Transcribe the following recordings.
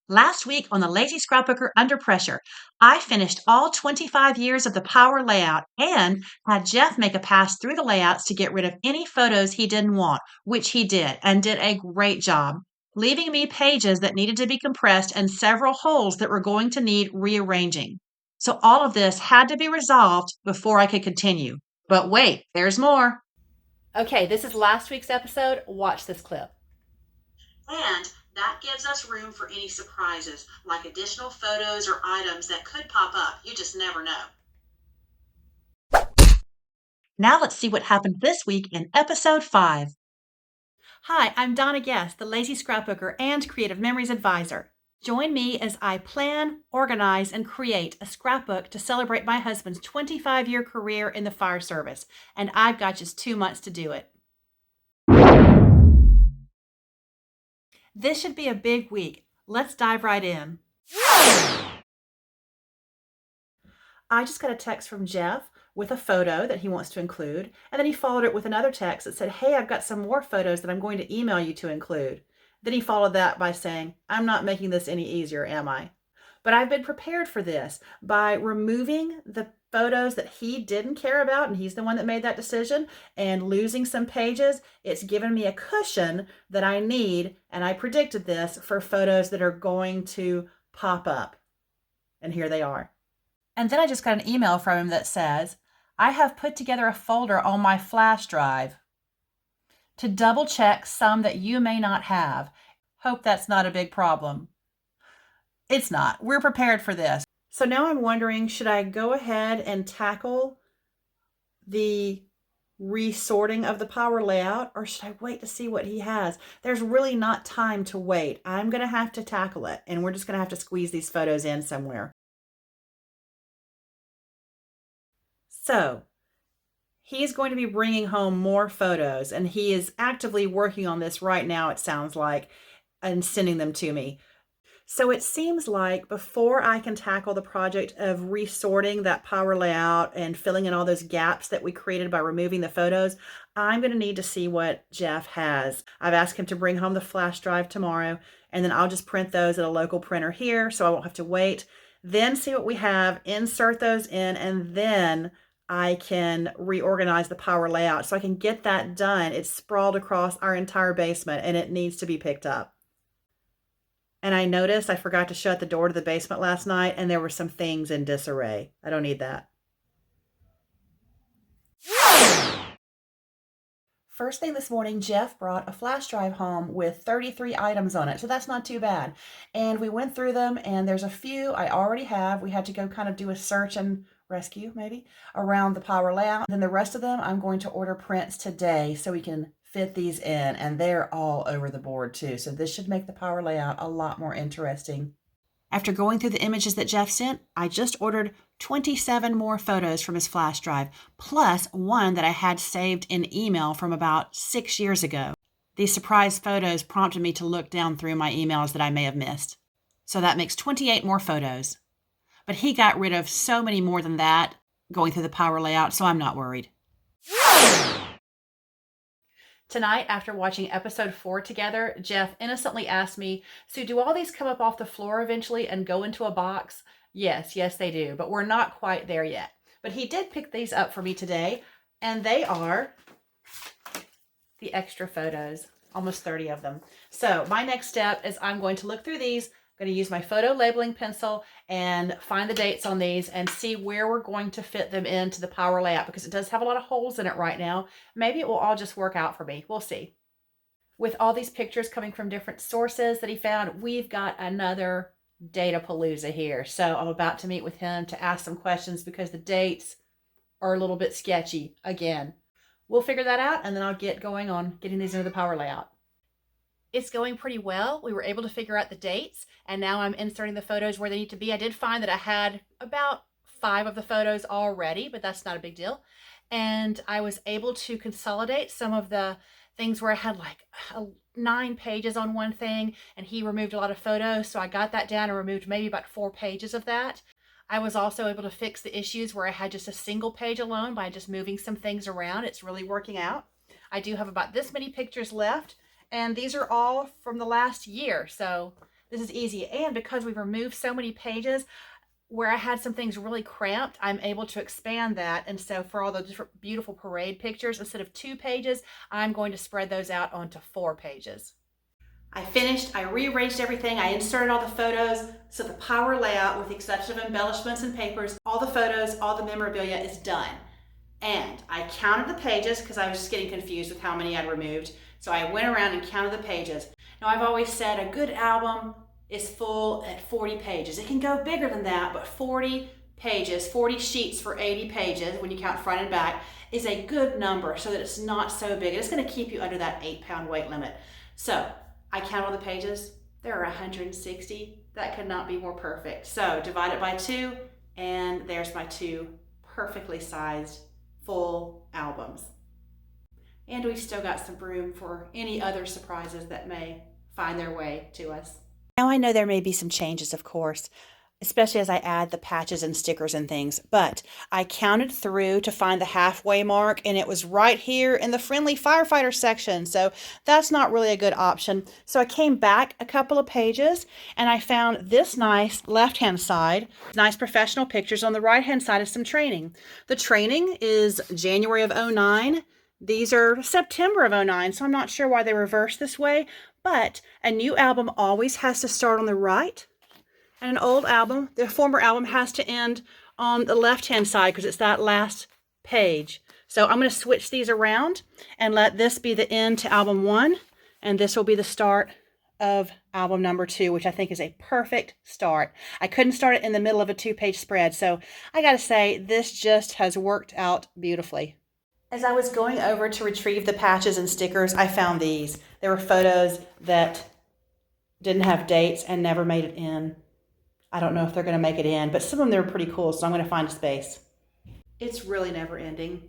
Last week on the Lazy Scrapbooker Under Pressure, I finished all 25 years of the Power layout and had Jeff make a pass through the layouts to get rid of any photos he didn't want, which he did and did a great job, leaving me pages that needed to be compressed and several holes that were going to need rearranging. So all of this had to be resolved before I could continue. But wait, there's more. Okay, this is last week's episode. Watch this clip. And that gives us room for any surprises, like additional photos or items that could pop up. You just never know. Now let's see what happened this week in episode 5. Hi, I'm Donna Guest, the Lazy Scrapbooker and Creative Memories Advisor. Join me as I plan, organize, and create a scrapbook to celebrate my husband's 25-year career in the fire service, and I've got just 2 months to do it. This should be a big week. Let's dive right in. I just got a text from Jeff with a photo that he wants to include, and then he followed it with another text that said, "Hey, I've got some more photos that I'm going to email you to include." Then he followed that by saying, "I'm not making this any easier, am I?" But I've been prepared for this by removing the photos that he didn't care about, and he's the one that made that decision, and losing some pages. It's given me a cushion that I need, and I predicted this, for photos that are going to pop up. And here they are. And then I just got an email from him that says, "I have put together a folder on my flash drive to double check some that you may not have. Hope that's not a big problem." It's not. We're prepared for this. So now I'm wondering, should I go ahead and tackle the resorting of the power layout, or should I wait to see what he has? There's really not time to wait. I'm going to have to tackle it, and we're just going to have to squeeze these photos in somewhere. So he's going to be bringing home more photos, and he is actively working on this right now, it sounds like, and sending them to me. So it seems like before I can tackle the project of resorting that power layout and filling in all those gaps that we created by removing the photos, I'm going to need to see what Jeff has. I've asked him to bring home the flash drive tomorrow, and then I'll just print those at a local printer here so I won't have to wait. Then see what we have, insert those in, and then I can reorganize the power layout so I can get that done. It's sprawled across our entire basement and it needs to be picked up. And I noticed I forgot to shut the door to the basement last night, and there were some things in disarray. I don't need that. First thing this morning, Jeff brought a flash drive home with 33 items on it, so that's not too bad. And we went through them, and there's a few I already have. We had to go kind of do a search and rescue, maybe, around the power layout. Then the rest of them, I'm going to order prints today so we can fit these in, and they're all over the board too. So this should make the power layout a lot more interesting. After going through the images that Jeff sent, I just ordered 27 more photos from his flash drive, plus one that I had saved in email from about 6 years ago. These surprise photos prompted me to look down through my emails that I may have missed. So that makes 28 more photos. But he got rid of so many more than that going through the power layout, so I'm not worried. Tonight, after watching episode 4 together, Jeff innocently asked me, "So do all these come up off the floor eventually and go into a box?" Yes, they do, but we're not quite there yet. But he did pick these up for me today, and they are the extra photos, almost 30 of them. So my next step is I'm going to look through these. I'm going to use my photo labeling pencil and find the dates on these and see where we're going to fit them into the power layout, because it does have a lot of holes in it right now. Maybe it will all just work out for me. We'll see. With all these pictures coming from different sources that he found, we've got another data palooza here. So I'm about to meet with him to ask some questions because the dates are a little bit sketchy again. We'll figure that out, and then I'll get going on getting these into the power layout. It's going pretty well. We were able to figure out the dates, and now I'm inserting the photos where they need to be. I did find that I had about 5 of the photos already, but that's not a big deal. And I was able to consolidate some of the things where I had like 9 pages on one thing, and he removed a lot of photos. So I got that down and removed maybe about 4 pages of that. I was also able to fix the issues where I had just a single page alone by just moving some things around. It's really working out. I do have about this many pictures left, and these are all from the last year. So This is easy. And because we've removed so many pages, where I had some things really cramped, I'm able to expand that. And so for all the different beautiful parade pictures, instead of 2 pages, I'm going to spread those out onto 4 pages. I finished, I rearranged everything, I inserted all the photos, so the power layout, with the exception of embellishments and papers, all the photos, all the memorabilia is done. And I counted the pages because I was just getting confused with how many I'd removed. So I went around and counted the pages. Now, I've always said a good album is full at 40 pages. It can go bigger than that, but 40 pages, 40 sheets for 80 pages, when you count front and back, is a good number so that it's not so big. It's going to keep you under that 8-pound weight limit. So I count all the pages. There are 160. That could not be more perfect. So divide it by 2, and there's my 2 perfectly sized full albums. And we've still got some room for any other surprises that may find their way to us. Now, I know there may be some changes, of course, especially as I add the patches and stickers and things, but I counted through to find the halfway mark, and it was right here in the friendly firefighter section. So that's not really a good option. So I came back a couple of pages and I found this nice left-hand side, nice professional pictures. On the right-hand side is some training. The training is January of 09. These are September of 09, so I'm not sure why they reversed this way, but a new album always has to start on the right, and an old album, the former album, has to end on the left-hand side because it's that last page. So I'm going to switch these around and let this be the end to album 1, and this will be the start of album number 2, which I think is a perfect start. I couldn't start it in the middle of a 2-page spread, so I got to say, this just has worked out beautifully. As I was going over to retrieve the patches and stickers, I found these. There were photos that didn't have dates and never made it in. I don't know if they're going to make it in, but some of them they were pretty cool, so I'm going to find a space. It's really never ending.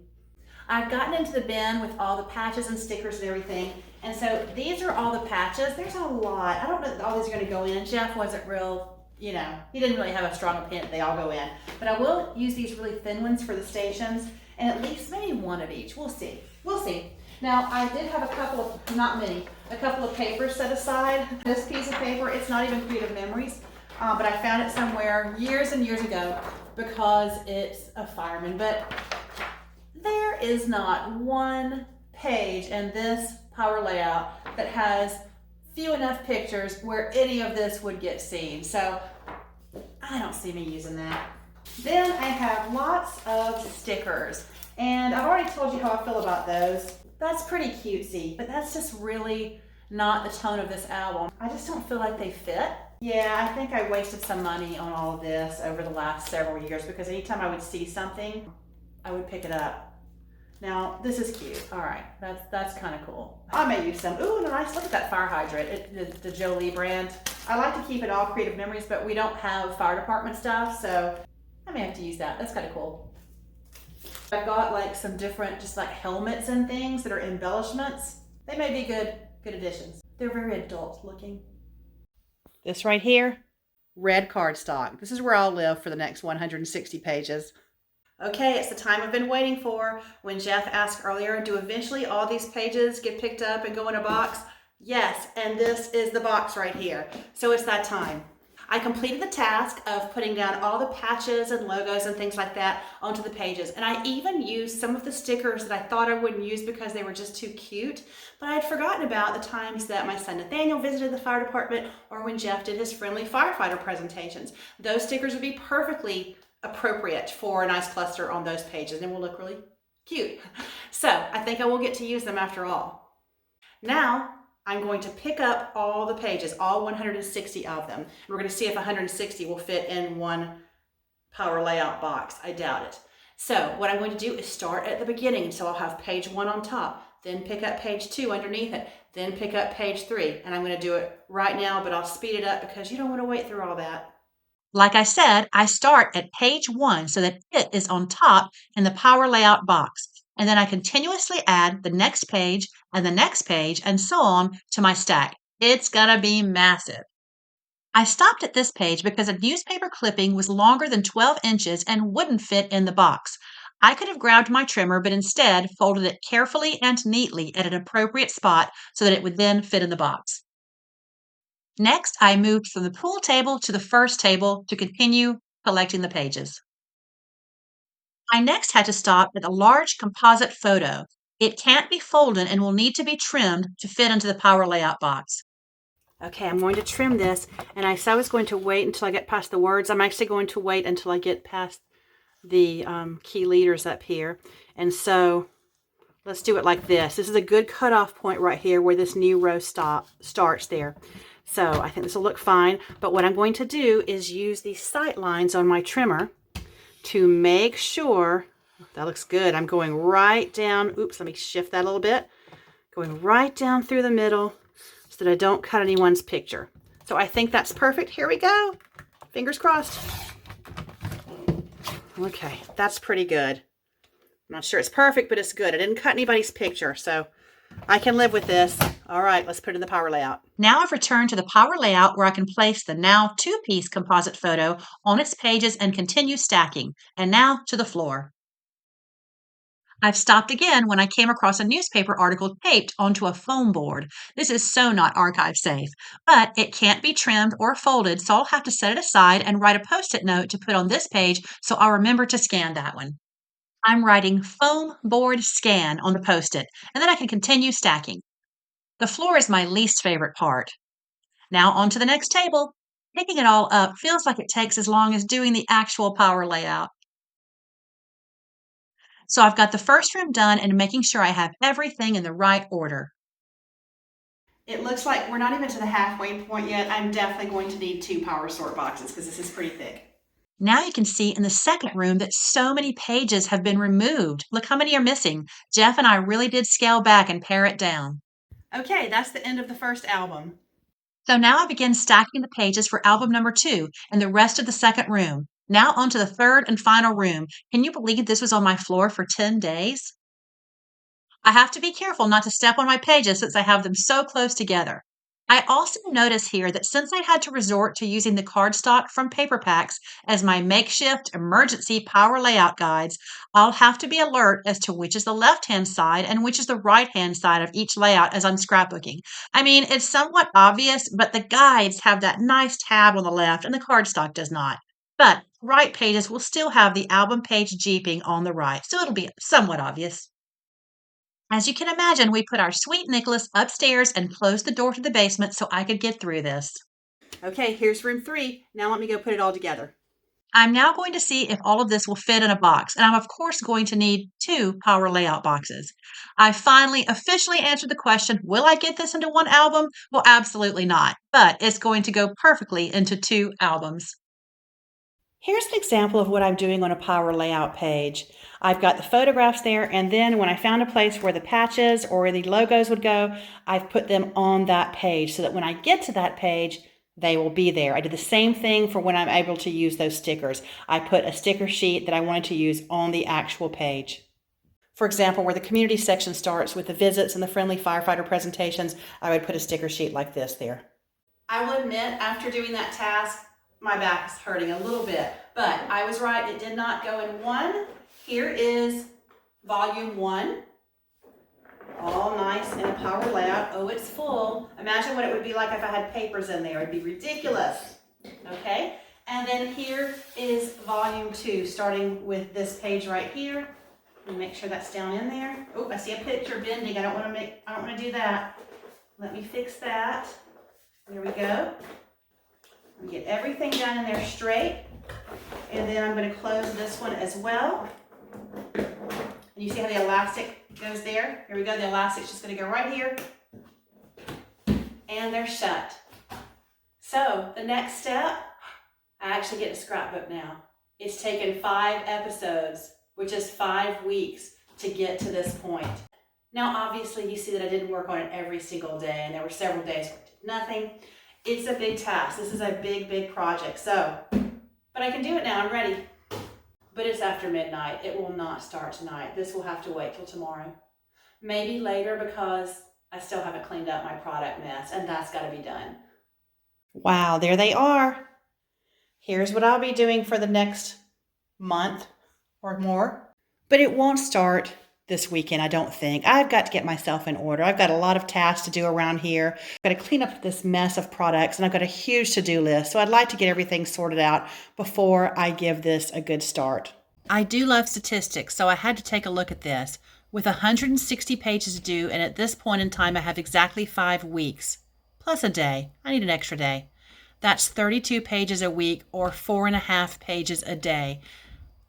I've gotten into the bin with all the patches and stickers and everything, and so these are all the patches. There's a lot. I don't know that all these are going to go in. Jeff wasn't real, he didn't really have a strong opinion that they all go in. But I will use these really thin ones for the stations, and at least maybe one of each. We'll see. We'll see. Now, I did have a couple of, not many, a couple of papers set aside. This piece of paper, it's not even Creative Memories. But I found it somewhere years and years ago because it's a fireman. But there is not one page in this power layout that has few enough pictures where any of this would get seen. So I don't see me using that. Then I have lots of stickers. And I've already told you how I feel about those. That's pretty cutesy, but that's just really not the tone of this album. I just don't feel like they fit. Yeah, I think I wasted some money on all of this over the last several years because anytime I would see something, I would pick it up. Now, this is cute. All right, that's kind of cool. I may use some. Ooh, nice. Look at that fire hydrant, the Jolie brand. I like to keep it all Creative Memories, but we don't have fire department stuff, so I may have to use that. That's kind of cool. I've got like some different just like helmets and things that are embellishments. They may be good additions. They're very adult looking. This right here, red cardstock. This is where I'll live for the next 160 pages. Okay, it's the time I've been waiting for. When Jeff asked earlier, do eventually all these pages get picked up and go in a box? Yes, and this is the box right here. So it's that time. I completed the task of putting down all the patches and logos and things like that onto the pages. And I even used some of the stickers that I thought I wouldn't use because they were just too cute. But I had forgotten about the times that my son Nathaniel visited the fire department or when Jeff did his friendly firefighter presentations. Those stickers would be perfectly appropriate for a nice cluster on those pages and will look really cute. So I think I will get to use them after all. Now, I'm going to pick up all the pages, all 160 of them. We're going to see if 160 will fit in one power layout box. I doubt it. So what I'm going to do is start at the beginning. So I'll have page 1 on top, then pick up page 2 underneath it, then pick up page 3. And I'm going to do it right now, but I'll speed it up because you don't want to wait through all that. Like I said, I start at page 1 so that it is on top in the power layout box. And then I continuously add the next page and so on to my stack. It's gonna be massive. I stopped at this page because a newspaper clipping was longer than 12 inches and wouldn't fit in the box. I could have grabbed my trimmer, but instead folded it carefully and neatly at an appropriate spot so that it would then fit in the box. Next, I moved from the pool table to the first table to continue collecting the pages. I next had to stop at a large composite photo. It can't be folded and will need to be trimmed to fit into the power layout box. Okay, I'm going to trim this, and I said I was going to wait until I get past the words. I'm actually going to wait until I get past the key leaders up here. And so let's do it like this. This is a good cutoff point right here where this new row starts there. So I think this will look fine. But what I'm going to do is use these sight lines on my trimmer to make sure that looks good. I'm going right down. Oops, let me shift that a little bit. Going right down through the middle so that I don't cut anyone's picture. So I think that's perfect. Here we go. Fingers crossed. Okay, that's pretty good. I'm not sure it's perfect, but it's good. I didn't cut anybody's picture, so I can live with this. All right, let's put it in the power layout. Now I've returned to the power layout where I can place the now two-piece composite photo on its pages and continue stacking. And now to the floor. I've stopped again when I came across a newspaper article taped onto a foam board. This is so not archive safe, but it can't be trimmed or folded, so I'll have to set it aside and write a post-it note to put on this page so I'll remember to scan that one. I'm writing foam board scan on the post-it, and then I can continue stacking. The floor is my least favorite part. Now on to the next table. Picking it all up feels like it takes as long as doing the actual power layout. So I've got the first room done and making sure I have everything in the right order. It looks like we're not even to the halfway point yet. I'm definitely going to need 2 power sort boxes because this is pretty thick. Now you can see in the second room that so many pages have been removed. Look how many are missing. Jeff and I really did scale back and pare it down. Okay, that's the end of the first album. So now I begin stacking the pages for album number 2 and the rest of the second room. Now on to the third and final room. Can you believe this was on my floor for 10 days? I have to be careful not to step on my pages since I have them so close together. I also notice here that since I had to resort to using the cardstock from paper packs as my makeshift emergency power layout guides, I'll have to be alert as to which is the left-hand side and which is the right-hand side of each layout as I'm scrapbooking. I mean, it's somewhat obvious, but the guides have that nice tab on the left and the cardstock does not. But right pages will still have the album page jeeping on the right, so it'll be somewhat obvious. As you can imagine, we put our sweet Nicholas upstairs and closed the door to the basement so I could get through this. Okay, here's room 3. Now let me go put it all together. I'm now going to see if all of this will fit in a box, and I'm of course going to need 2 power layout boxes. I finally officially answered the question, will I get this into one album? Well, absolutely not, but it's going to go perfectly into 2 albums. Here's an example of what I'm doing on a power layout page. I've got the photographs there, and then when I found a place where the patches or the logos would go, I've put them on that page so that when I get to that page, they will be there. I did the same thing for when I'm able to use those stickers. I put a sticker sheet that I wanted to use on the actual page. For example, where the community section starts with the visits and the friendly firefighter presentations, I would put a sticker sheet like this there. I will admit, after doing that task, my back is hurting a little bit, but I was right. It did not go in one. Here is volume 1, all nice in a power layout. Oh, it's full. Imagine what it would be like if I had papers in there. It'd be ridiculous. Okay, and then here is volume 2, starting with this page right here. Let me make sure that's down in there. Oh, I see a picture bending. I don't want to do that. Let me fix that. There we go. Get everything down in there straight, and then I'm going to close this one as well. And you see how the elastic goes there? Here we go. The elastic's just going to go right here, and they're shut. So the next step, I actually get to scrapbook now. It's taken 5 episodes, which is 5 weeks to get to this point. Now, obviously, you see that I didn't work on it every single day, and there were several days where I did nothing. It's a big task. This is a big, big project. So, but I can do it now. I'm ready. But it's after midnight. It will not start tonight. This will have to wait till tomorrow. Maybe later because I still haven't cleaned up my product mess, and that's got to be done. Wow, there they are. Here's what I'll be doing for the next month or more. But it won't start this weekend, I don't think. I've got to get myself in order. I've got a lot of tasks to do around here. I've got to clean up this mess of products, and I've got a huge to-do list. So I'd like to get everything sorted out before I give this a good start. I do love statistics, so I had to take a look at this. With 160 pages to do, and at this point in time, I have exactly 5 weeks, plus a day. I need an extra day. That's 32 pages a week, or 4.5 pages a day.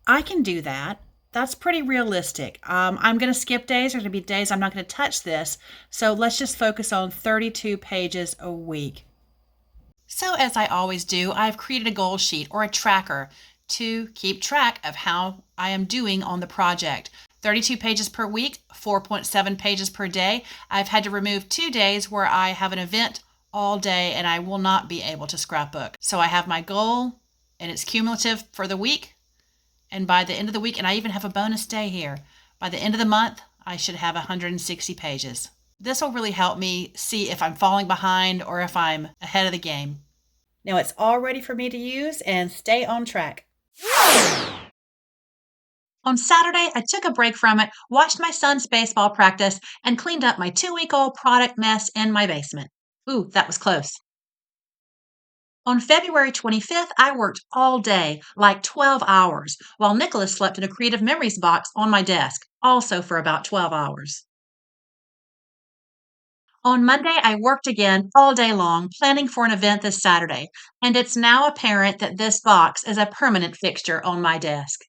I can do that. That's pretty realistic. I'm going to skip days. There's going to be days I'm not going to touch this. So let's just focus on 32 pages a week. So as I always do, I've created a goal sheet or a tracker to keep track of how I am doing on the project. 32 pages per week, 4.7 pages per day. I've had to remove 2 days where I have an event all day and I will not be able to scrapbook. So I have my goal and it's cumulative for the week. And by the end of the week, and I even have a bonus day here, by the end of the month, I should have 160 pages. This will really help me see if I'm falling behind or if I'm ahead of the game. Now it's all ready for me to use and stay on track. On Saturday, I took a break from it, watched my son's baseball practice, and cleaned up my 2-week-old product mess in my basement. Ooh, that was close. On February 25th, I worked all day, like 12 hours, while Nicholas slept in a Creative Memories box on my desk, also for about 12 hours. On Monday, I worked again all day long, planning for an event this Saturday, and it's now apparent that this box is a permanent fixture on my desk.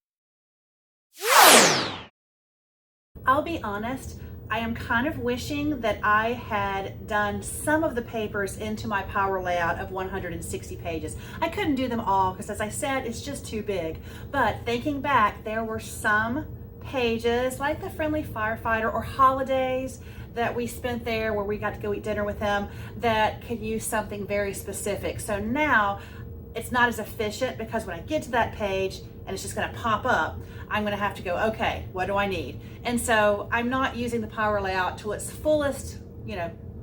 I'll be honest, I am kind of wishing that I had done some of the papers into my power layout of 160 pages. I couldn't do them all because, as I said, it's just too big. But thinking back, there were some pages like the Friendly Firefighter or Holidays that we spent there where we got to go eat dinner with them that could use something very specific. So now it's not as efficient because when I get to that page and it's just going to pop up, I'm going to have to go, okay, what do I need? And so I'm not using the power layout to its fullest,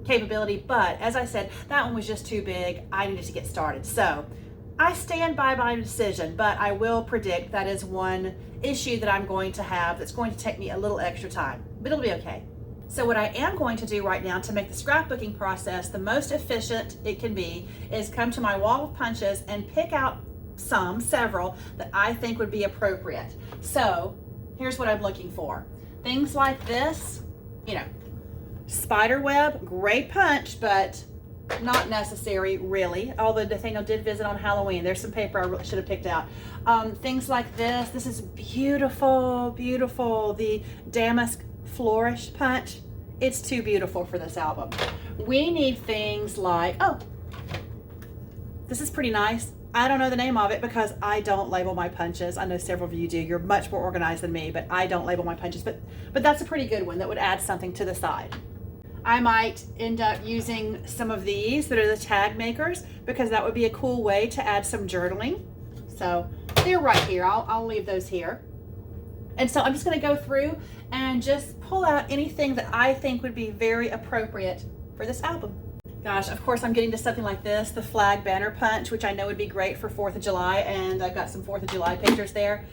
capability. But as I said, that one was just too big. I needed to get started. So I stand by my decision, but I will predict that is one issue that I'm going to have that's going to take me a little extra time, but it'll be okay. So what I am going to do right now to make the scrapbooking process the most efficient it can be is come to my wall of punches and pick out several that I think would be appropriate. So here's what I'm looking for. Things like this, spider web, great punch, but not necessary really. Although Nathaniel did visit on Halloween. There's some paper I really should have picked out. Things like this. This is beautiful, beautiful. The damask flourish punch. It's too beautiful for this album. We need things like, this is pretty nice. I don't know the name of it because I don't label my punches. I know several of you do. You're much more organized than me, but I don't label my punches. But that's a pretty good one that would add something to the side. I might end up using some of these that are the tag makers because that would be a cool way to add some journaling. So they're right here. I'll leave those here. And so I'm just going to go through and just pull out anything that I think would be very appropriate for this album. Gosh, of course I'm getting to something like this, the flag banner punch, which I know would be great for 4th of July, and I've got some 4th of July pictures there.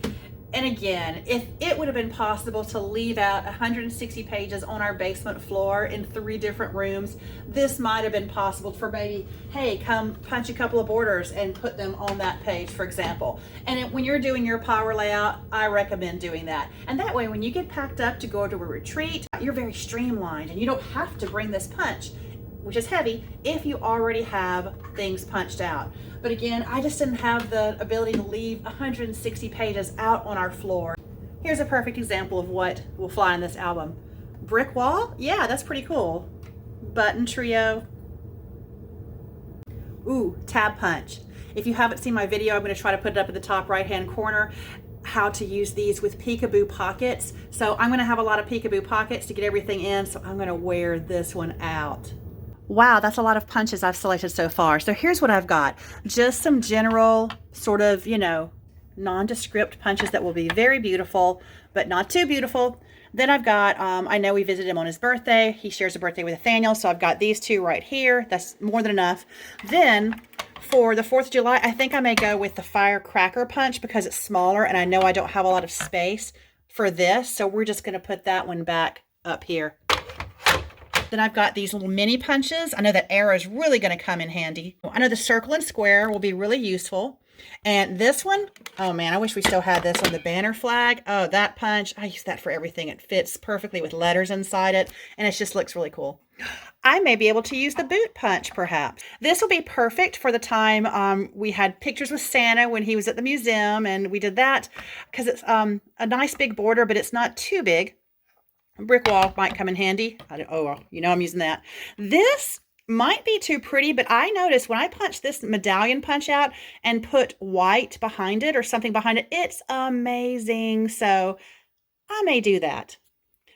And again, if it would have been possible to leave out 160 pages on our basement floor in 3 different rooms, this might have been possible for maybe, hey, come punch a couple of borders and put them on that page, for example. And when you're doing your power layout, I recommend doing that. And that way, when you get packed up to go to a retreat, you're very streamlined and you don't have to bring this punch, which is heavy, if you already have things punched out. But again, I just didn't have the ability to leave 160 pages out on our floor. Here's a perfect example of what will fly in this album. Brick wall? Yeah, that's pretty cool. Button trio. Ooh, tab punch. If you haven't seen my video, I'm going to try to put it up at the top right-hand corner, how to use these with peekaboo pockets. So I'm going to have a lot of peekaboo pockets to get everything in, so I'm going to wear this one out. Wow, that's a lot of punches I've selected so far. So here's what I've got. Just some general sort of, nondescript punches that will be very beautiful, but not too beautiful. Then I've got, I know we visited him on his birthday. He shares a birthday with Nathaniel, so I've got these 2 right here. That's more than enough. Then for the 4th of July, I think I may go with the firecracker punch because it's smaller and I know I don't have a lot of space for this, so we're just going to put that one back up here. Then I've got these little mini punches. I know that arrow is really going to come in handy. I know the circle and square will be really useful. And this one, oh man, I wish we still had this on the banner flag. Oh, that punch, I use that for everything. It fits perfectly with letters inside it, and it just looks really cool. I may be able to use the boot punch, perhaps. This will be perfect for the time we had pictures with Santa when he was at the museum, and we did that because it's a nice big border, but it's not too big. A brick wall might come in handy. Oh, well, you know I'm using that. This might be too pretty, but I noticed when I punch this medallion punch out and put white behind it or something behind it, it's amazing. So I may do that.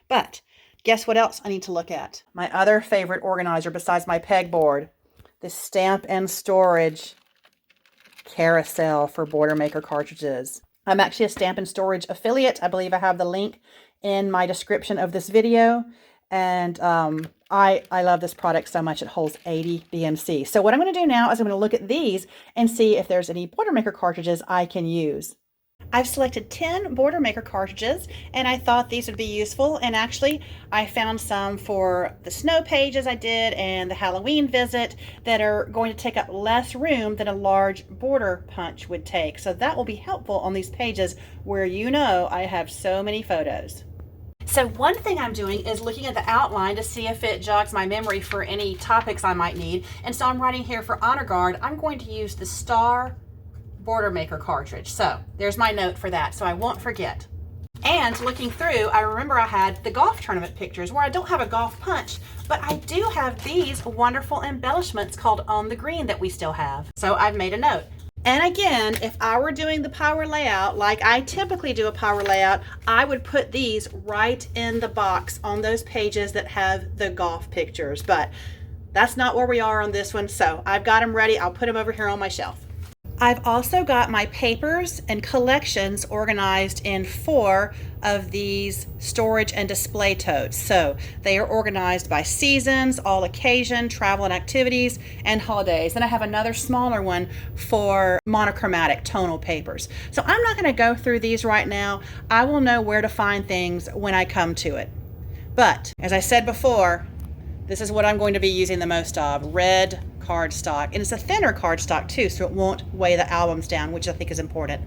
But guess what else I need to look at? My other favorite organizer besides my pegboard, the stamp and storage carousel for Boilermaker cartridges. I'm actually a stamp and storage affiliate. I believe I have the link in my description of this video. And I love this product so much. It holds 80 BMC. So what I'm going to do now is I'm going to look at these and see if there's any Boilermaker cartridges I can use. I've selected 10 Boilermaker cartridges, and I thought these would be useful. And actually, I found some for the snow pages I did and the Halloween visit that are going to take up less room than a large border punch would take. So that will be helpful on these pages where you know I have so many photos. So one thing I'm doing is looking at the outline to see if it jogs my memory for any topics I might need. And so I'm writing here for Honor Guard, I'm going to use the Star Boilermaker cartridge. So there's my note for that, so I won't forget. And looking through, I remember I had the golf tournament pictures where I don't have a golf punch, but I do have these wonderful embellishments called On the Green that we still have. So I've made a note. And again, if I were doing the power layout, like I typically do a power layout, I would put these right in the box on those pages that have the golf pictures. But that's not where we are on this one, so I've got them ready. I'll put them over here on my shelf. I've also got my papers and collections organized in 4 of these storage and display totes. So they are organized by seasons, all occasion, travel and activities, and holidays. And I have another smaller one for monochromatic tonal papers. So I'm not going to go through these right now. I will know where to find things when I come to it. But as I said before, this is what I'm going to be using the most of, red cardstock. And it's a thinner cardstock too, so it won't weigh the albums down, which I think is important.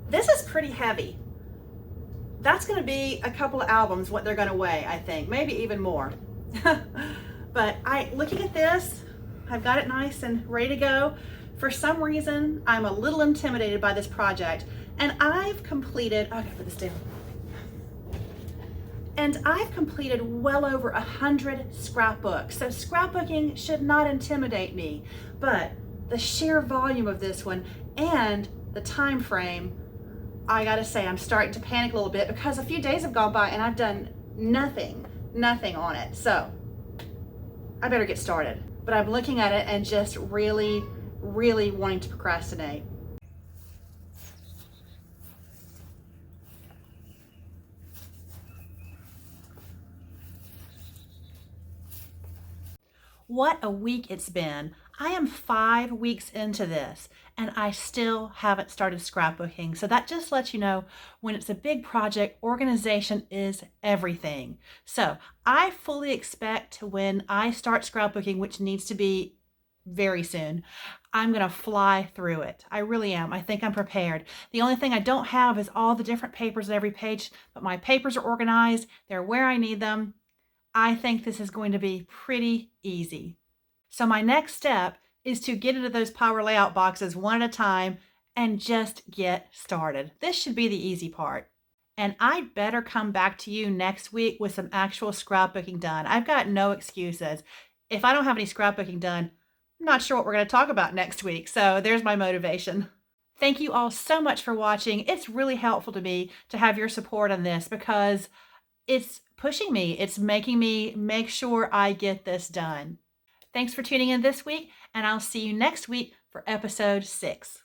This is pretty heavy. That's going to be a couple of albums, what they're going to weigh, I think, maybe even more. But looking at this, I've got it nice and ready to go. For some reason, I'm a little intimidated by this project, and I've completed, I gotta put this down. And I've completed well over 100 scrapbooks. So scrapbooking should not intimidate me, but the sheer volume of this one and the time frame, I gotta say I'm starting to panic a little bit because a few days have gone by and I've done nothing on it. So I better get started. But I'm looking at it and just really wanting to procrastinate. What a week it's been. I am 5 weeks into this and I still haven't started scrapbooking. So that just lets you know when it's a big project, organization is everything. So I fully expect when I start scrapbooking, which needs to be very soon, I'm going to fly through it. I really am. I think I'm prepared. The only thing I don't have is all the different papers at every page, but my papers are organized. They're where I need them. I think this is going to be pretty easy. So my next step is to get into those power layout boxes one at a time and just get started. This should be the easy part. And I'd better come back to you next week with some actual scrapbooking done. I've got no excuses. If I don't have any scrapbooking done, I'm not sure what we're going to talk about next week. So there's my motivation. Thank you all so much for watching. It's really helpful to me to have your support on this because it's pushing me. It's making me make sure I get this done. Thanks for tuning in this week, and I'll see you next week for episode 6.